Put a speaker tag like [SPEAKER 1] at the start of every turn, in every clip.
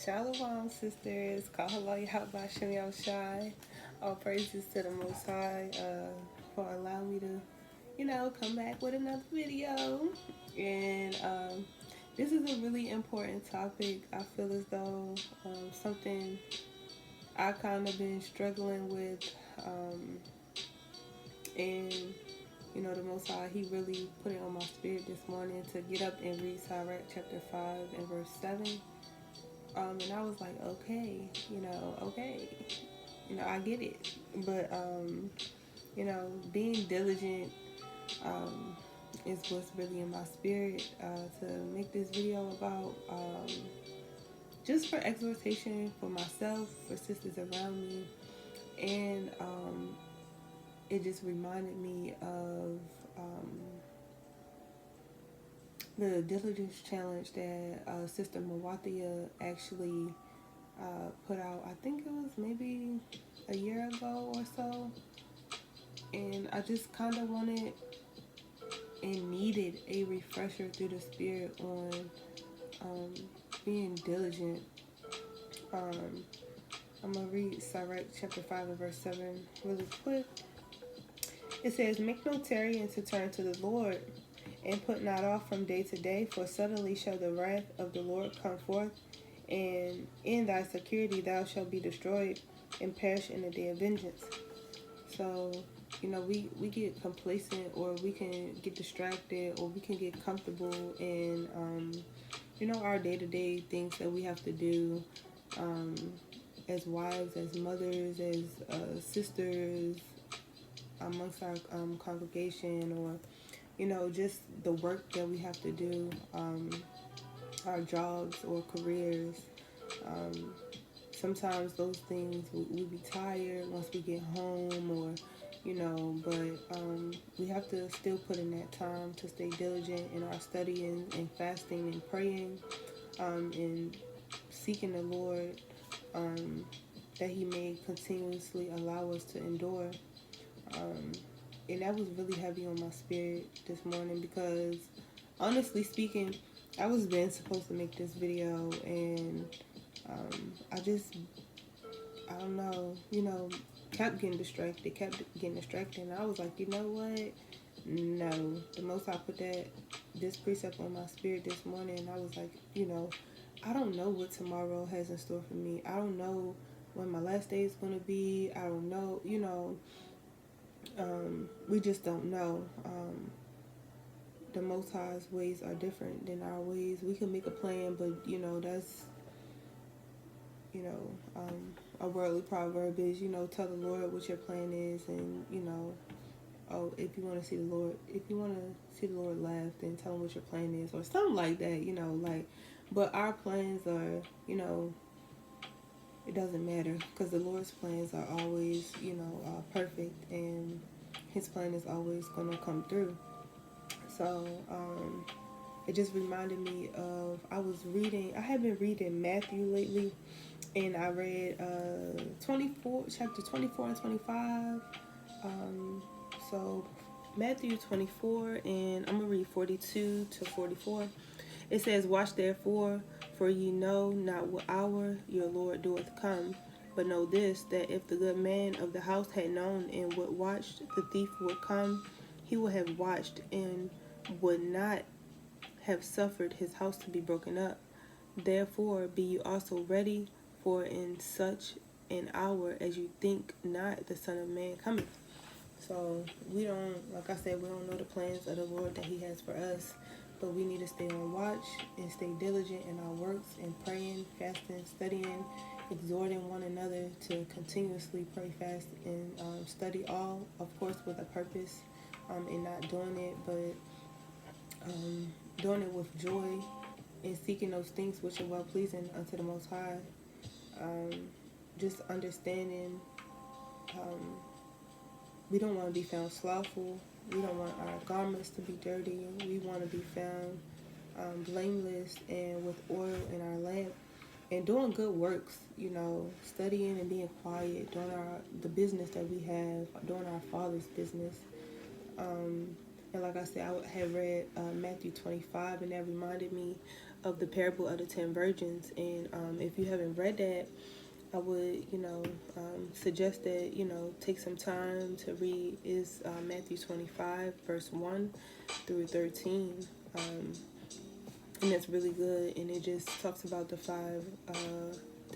[SPEAKER 1] Shalom, sisters. HALAL, YAHAWASHI. All praises to the Most High for allowing me to, come back with another video. And this is a really important topic. I feel as though something I kind of been struggling with. And, the Most High, He really put it on my spirit this morning to get up and read Sirach chapter 5 and verse 7. And I was like, okay, I get it. But, being diligent is what's really in my spirit to make this video about, just for exhortation for myself, for sisters around me. And it just reminded me of the diligence challenge that Sister Mawathiyah actually put out. I think it was maybe a year ago or so. And I just kind of wanted and needed a refresher through the Spirit on being diligent. I'm going to read Sirach chapter 5 and verse 7 really quick. It says, "Make no tarrying to turn to the Lord, and put not off from day to day, for suddenly shall the wrath of the Lord come forth, and in thy security thou shalt be destroyed, and perish in the day of vengeance." So, we get complacent, or we can get distracted, or we can get comfortable in, our day-to-day things that we have to do as wives, as mothers, as sisters, amongst our congregation, or just the work that we have to do, our jobs or careers. Sometimes those things we be tired once we get home, or but we have to still put in that time to stay diligent in our studying and fasting and praying, and seeking the Lord, that He may continuously allow us to endure. And that was really heavy on my spirit this morning, because honestly speaking, I was been supposed to make this video, and I don't know, kept getting distracted, and I was like, you know what? No. The Most High put this precept on my spirit this morning, and I was like, I don't know what tomorrow has in store for me. I don't know when my last day is going to be. I don't know, we just don't know. The Most High's ways are different than our ways. We can make a plan, but that's a worldly proverb is, tell the Lord what your plan is, and if you want to see the Lord laugh, then tell him what your plan is, or something like that, but our plans are, it doesn't matter, because the Lord's plans are always, perfect, and His plan is always going to come through. So, it just reminded me of, I have been reading Matthew lately, and I read chapter 24 and 25. So, Matthew 24, and I'm going to read 42 to 44. It says, "Watch therefore, for ye know not what hour your Lord doeth come. But know this, that if the good man of the house had known in what watch the thief would come, he would have watched, and would not have suffered his house to be broken up. Therefore be you also ready, for in such an hour as you think not, the Son of Man cometh." So we don't, like I said, we don't know the plans of the Lord that He has for us, but we need to stay on watch and stay diligent in our works, and praying, fasting, studying, exhorting one another to continuously pray, fast, and study, all, of course, with a purpose, and not doing it, but doing it with joy, and seeking those things which are well-pleasing unto the Most High. Just understanding, we don't want to be found slothful. We don't want our garments to be dirty. We want to be found blameless and with oil in our lamp, and doing good works, studying and being quiet, doing the business that we have, doing our Father's business. And like I said, I had read Matthew 25, and that reminded me of the parable of the 10 virgins. And if you haven't read that, I would, suggest that, take some time to read. Is Matthew 25, verse 1 through 13. And it's really good. And it just talks about the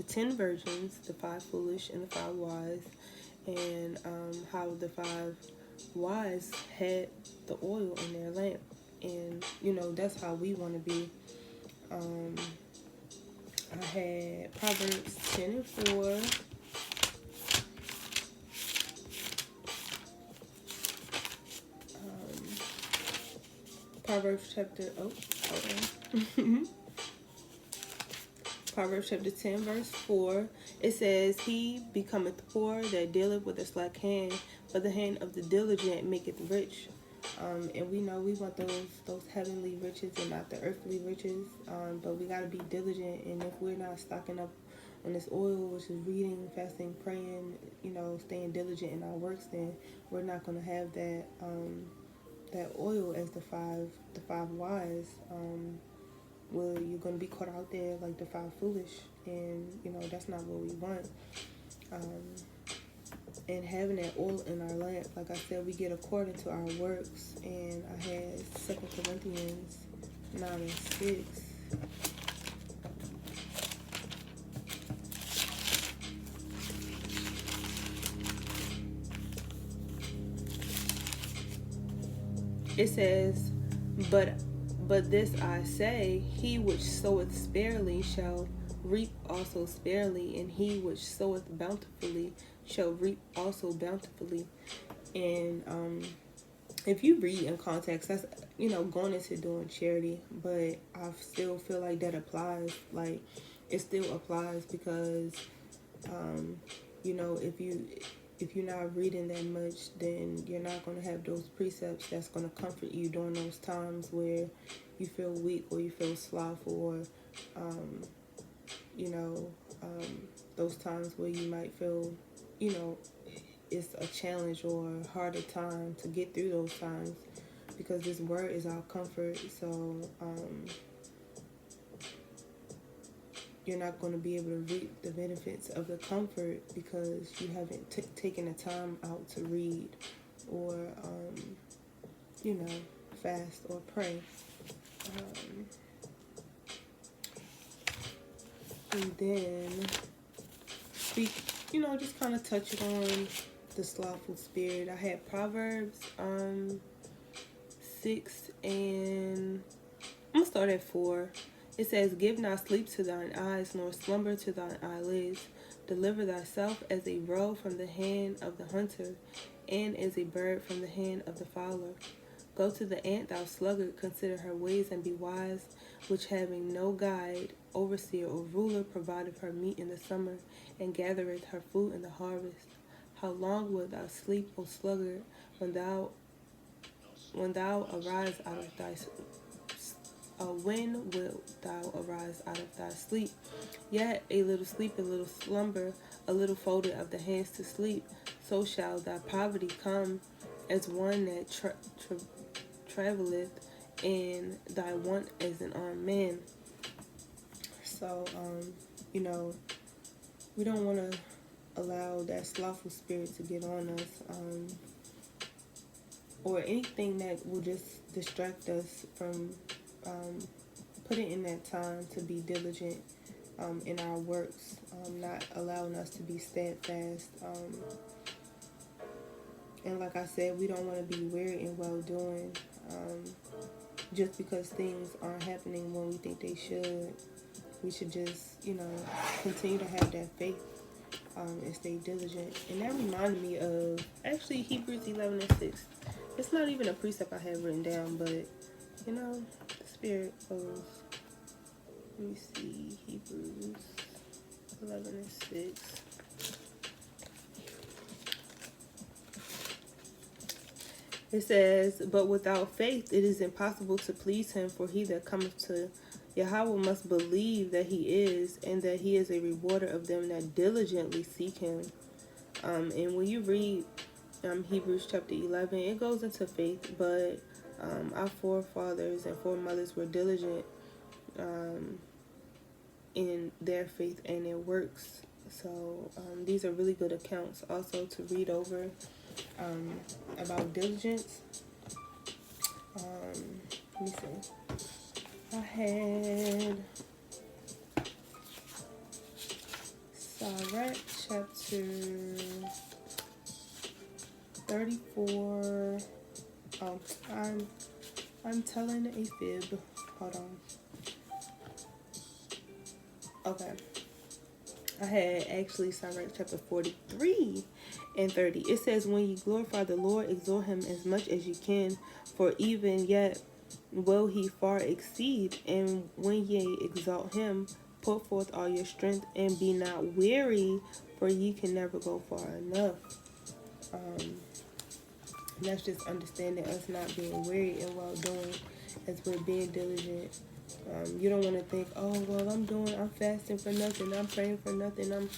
[SPEAKER 1] 10 virgins, the 5 foolish and the 5 wise, and how the 5 wise had the oil in their lamp. And, that's how we want to be. I had Proverbs 10 and 4. Proverbs chapter, Proverbs chapter 10, verse 4. It says, "He becometh poor that dealeth with a slack hand, but the hand of the diligent maketh rich." And we know we want those heavenly riches and not the earthly riches. But we got to be diligent. And if we're not stocking up on this oil, which is reading, fasting, praying, staying diligent in our works, then we're not going to have that oil as the five wise. Well, you're going to be caught out there like the 5 foolish. And, that's not what we want. And having that oil in our lamp, like I said, we get according to our works. And I had 2 Corinthians 9 and 6. It says, But this I say, he which soweth sparingly shall reap also sparingly, and he which soweth bountifully shall reap also bountifully. And if you read in context, that's going into doing charity, but I still feel like that applies. Like, it still applies because if you're not reading that much, then you're not going to have those precepts that's going to comfort you during those times where you feel weak or you feel slothful, or those times where you might feel it's a challenge or a harder time to get through those times, because this word is our comfort. So you're not going to be able to reap the benefits of the comfort because you haven't taken the time out to read or fast or pray. And then speak, just kind of touch on the slothful spirit. I had Proverbs 6, and I'm gonna start at 4. It says, "Give not sleep to thine eyes, nor slumber to thine eyelids. Deliver thyself as a roe from the hand of the hunter, and as a bird from the hand of the fowler. Go to the ant, thou sluggard, consider her ways, and be wise, which having no guide, overseer, or ruler, provideth her meat in the summer, and gathereth her food in the harvest. How long wilt thou sleep, O sluggard, when thou arise out of thy when wilt thou arise out of thy sleep? Yet a little sleep, a little slumber, a little folded of the hands to sleep. So shall thy poverty come as one that traveleth, and thy want as an armed man." So, we don't want to allow that slothful spirit to get on us, or anything that will just distract us from putting in that time to be diligent in our works, not allowing us to be steadfast. And like I said, we don't want to be weary in well-doing, just because things aren't happening when we think they should. We should just, continue to have that faith and stay diligent. And that reminded me of, actually, Hebrews 11 and 6. It's not even a precept I have written down, but, the Spirit goes, let me see, Hebrews 11 and 6. It says, "But without faith it is impossible to please him, for he that cometh to Yahawah must believe that he is, and that he is a rewarder of them that diligently seek him." And when you read Hebrews chapter 11, it goes into faith, but our forefathers and foremothers were diligent in their faith and their works. So these are really good accounts also to read over about diligence. Let me see. I had Sirach chapter 34. Oh, I'm telling a fib. Hold on. Okay. I had actually Sirach chapter 43 and 30. It says, when you glorify the Lord, exhort him as much as you can, for even yet will he far exceed. And when ye exalt him, put forth all your strength, and be not weary, for ye can never go far enough. And that's just understanding us not being weary and well doing as we're being diligent. You don't want to think, oh, well, I'm fasting for nothing, I'm praying for nothing, no.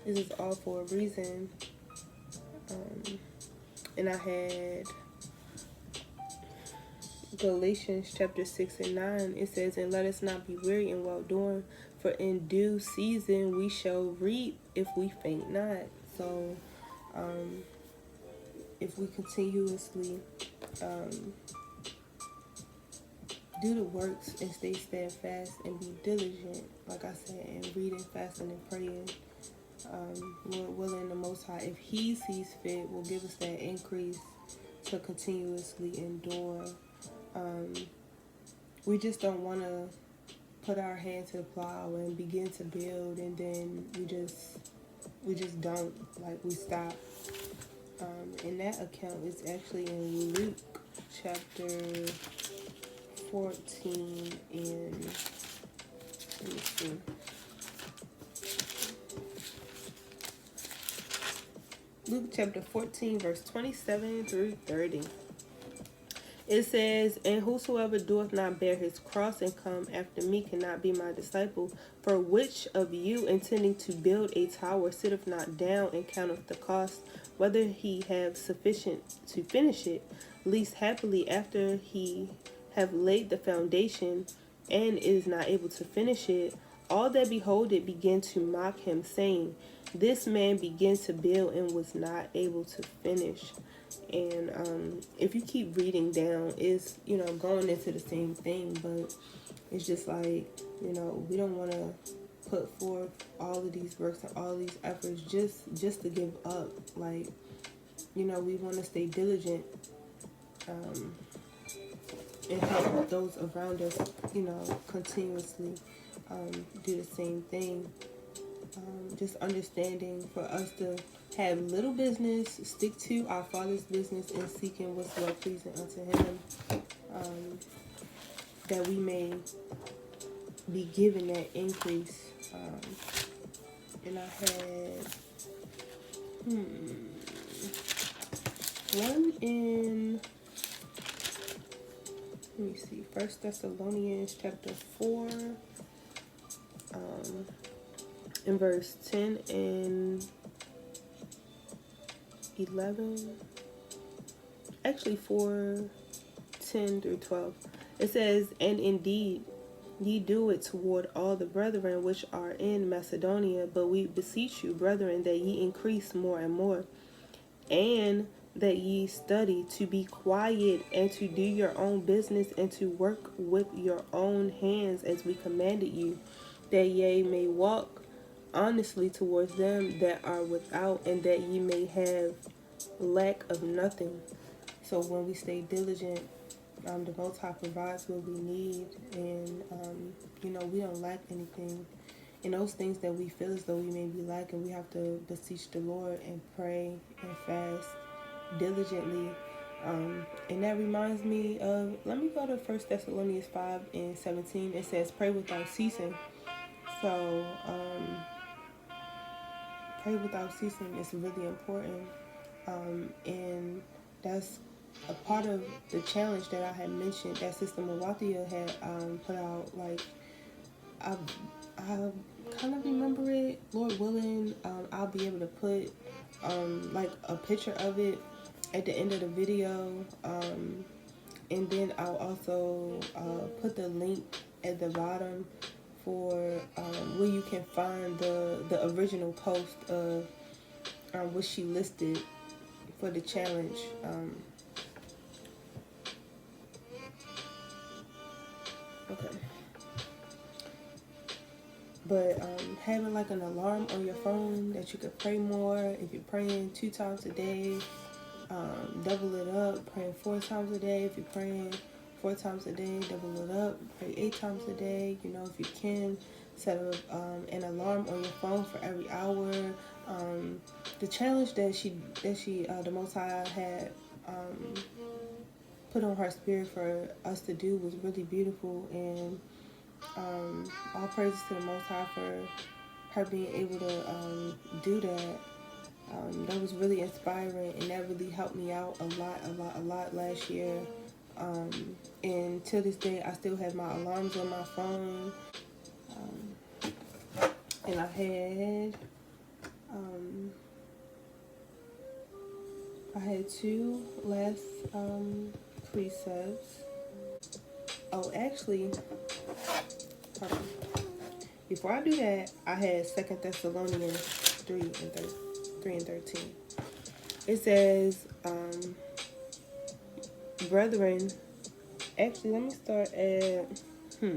[SPEAKER 1] This is all for a reason. And I had Galatians chapter 6 and 9. It says, and let us not be weary in well doing, for in due season we shall reap if we faint not. So, if we continuously do the works and stay steadfast and be diligent, like I said, and reading, fasting, and praying, Lord willing, the Most High, if He sees fit, will give us that increase to continuously endure. We just don't want to put our hand to the plow and begin to build, and then we just don't, like, we stop. And that account is actually in Luke chapter 14 and let me see. Luke chapter 14 verse 27 through 30. It says, and whosoever doeth not bear his cross and come after me cannot be my disciple. For which of you, intending to build a tower, sitteth not down and counteth the cost, whether he have sufficient to finish it? Least happily after he have laid the foundation, and is not able to finish it, all that behold it begin to mock him, saying, this man began to build and was not able to finish. And if you keep reading down, it's, going into the same thing, but it's just like, we don't want to put forth all of these works and all these efforts just to give up. Like, we want to stay diligent and help those around us, continuously do the same thing. Just understanding for us to have little business, stick to our Father's business, and seeking what's well pleasing unto Him, that we may be given that increase. And I had one in, let me see, 1 Thessalonians chapter 4, in verse 10 and 11, actually 4:10 through 12. It says, and indeed ye do it toward all the brethren which are in Macedonia, but we beseech you, brethren, that ye increase more and more, and that ye study to be quiet, and to do your own business, and to work with your own hands, as we commanded you, that ye may walk honestly towards them that are without, and that ye may have lack of nothing. So when we stay diligent, the Most High provides what we need, and we don't lack anything. And those things that we feel as though we may be lacking, we have to beseech the Lord and pray and fast diligently. And that reminds me of, let me go to 1 Thessalonians 5 and 17. It says, pray without ceasing. So pray without ceasing is really important. And that's a part of the challenge that I had mentioned that Sister Mawathiyah had put out. Like, I kind of remember it. Lord willing, I'll be able to put like a picture of it at the end of the video. And then I'll also put the link at the bottom for where you can find the original post of what she listed for the challenge. Okay. But having like an alarm on your phone that you could pray more. If you're praying 2 times a day, double it up. Praying 4 times a day. If you're praying 4 times a day, double it up. Pray 8 times a day. You know, if you can, set up an alarm on your phone for every hour. The challenge that the Most High had put on her spirit for us to do was really beautiful, and all praises to the Most High for her being able to do that. That was really inspiring, and that really helped me out a lot last year. And till this day, I still have my alarms on my phone. And I had 2 last precepts. Oh, actually, hold on. Before I do that, I had 2 Thessalonians 3 and 13. It says, brethren, actually, let me start at, I'm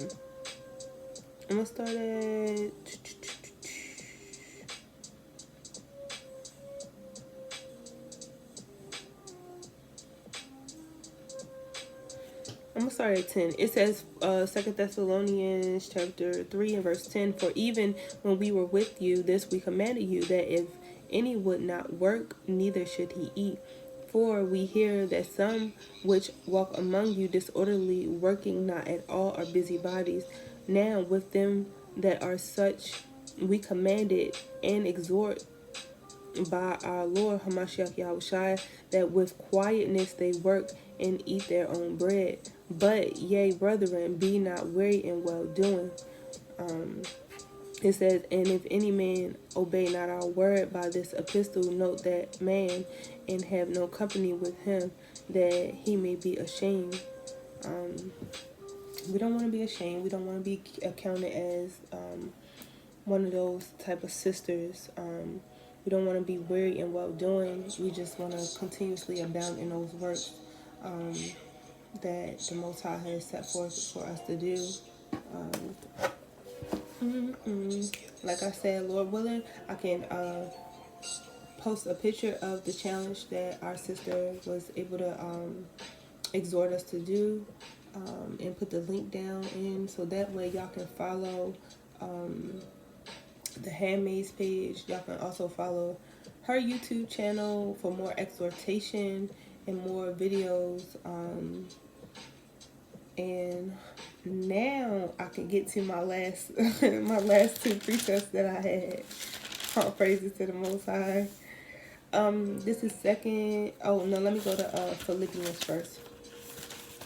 [SPEAKER 1] going to start at, I'm going to start at 10. It says, 2 Thessalonians chapter 3 and verse 10, for even when we were with you, this we commanded you, that if any would not work, neither should he eat. For we hear that some which walk among you disorderly, working not at all, are busybodies. Now with them that are such, we commanded and exhort by our Lord Hamashiach Yahushua, that with quietness they work and eat their own bread. But yea, brethren, be not weary in well doing. It says, and if any man obey not our word by this epistle, note that man, and have no company with him, that he may be ashamed. We don't want to be ashamed. We don't want to be accounted as one of those type of sisters. We don't want to be weary in well doing. We just want to continuously abound in those works that the Most High has set forth for us to do. Like I said, Lord willing, I can post a picture of the challenge that our sister was able to exhort us to do, and put the link down in, so that way y'all can follow the Handmaid's page. Y'all can also follow her YouTube channel for more exhortation and more videos. And now I can get to my last my last 2 precepts that I had. All praises to the Most High. This is second. Oh no, let me go to Philippians first.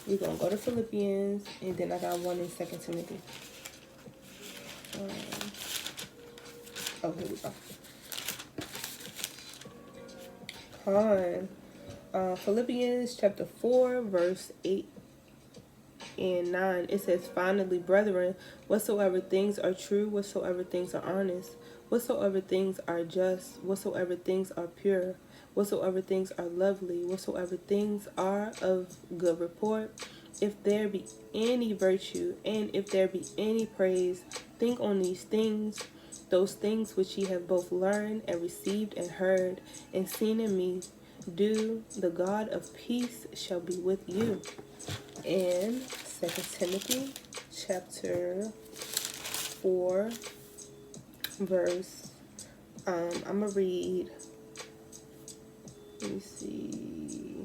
[SPEAKER 1] We're gonna go to Philippians, and then I got one in 2 Timothy. Oh, here we go. Philippians chapter 4, verse 8 and 9. It says, finally, brethren, whatsoever things are true, whatsoever things are honest, whatsoever things are just, whatsoever things are pure, whatsoever things are lovely, whatsoever things are of good report, if there be any virtue, and if there be any praise, think on these things. Those things which ye have both learned and received and heard and seen in me, do, the God of peace shall be with you. And 2 Timothy chapter 4 verse, I'm gonna read, let me see,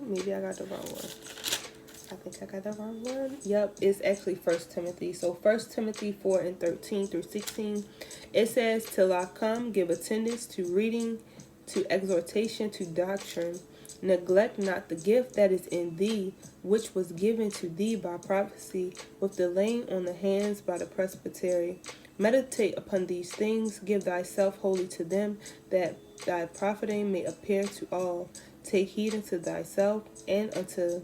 [SPEAKER 1] maybe I got the wrong one. I think I got the wrong one. Yep, it's actually 1 Timothy. So 1 Timothy 4 and 13 through 16. It says, till I come, give attendance to reading, to exhortation, to doctrine. Neglect not the gift that is in thee, which was given to thee by prophecy, with the laying on the hands by the presbytery. Meditate upon these things, give thyself wholly to them, that thy profiting may appear to all. Take heed unto thyself and unto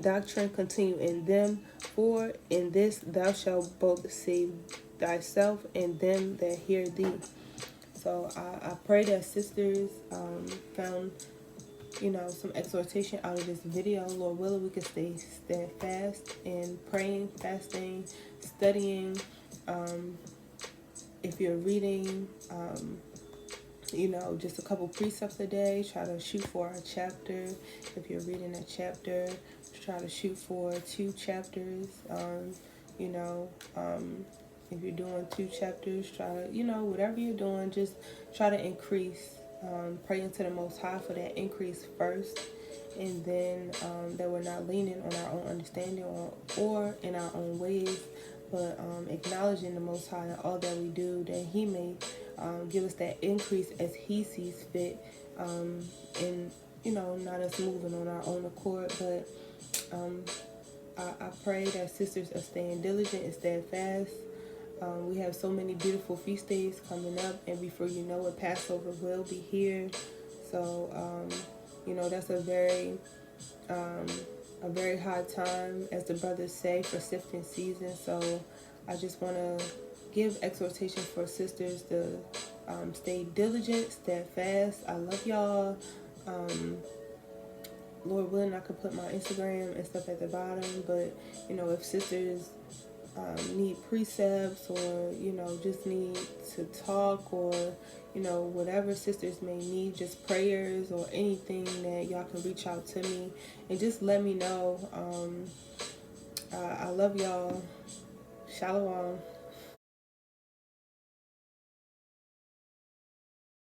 [SPEAKER 1] doctrine, continue in them, for in this thou shalt both save thyself and them that hear thee. So I pray that sisters found, some exhortation out of this video. Lord willing, we can stay steadfast in praying, fasting, studying. If you're reading, just a couple precepts a day, try to shoot for a chapter. If you're reading a chapter, try to shoot for 2 chapters. If you're doing 2 chapters, try to, whatever you're doing, just try to increase. Pray into the Most High for that increase first, and then that we're not leaning on our own understanding or in our own ways, but acknowledging the Most High in all that we do, that He may give us that increase as He sees fit, and not us moving on our own accord. But I pray that sisters are staying diligent and steadfast. We have so many beautiful feast days coming up, and before you know it, Passover will be here. So, that's a very hard time, as the brothers say, for sifting season. So I just want to give exhortation for sisters to stay diligent, steadfast. I love y'all. Lord willing, I could put my Instagram and stuff at the bottom, but if sisters need precepts, or just need to talk, or whatever sisters may need, just prayers or anything, that y'all can reach out to me and just let me know. I love y'all. Shalom.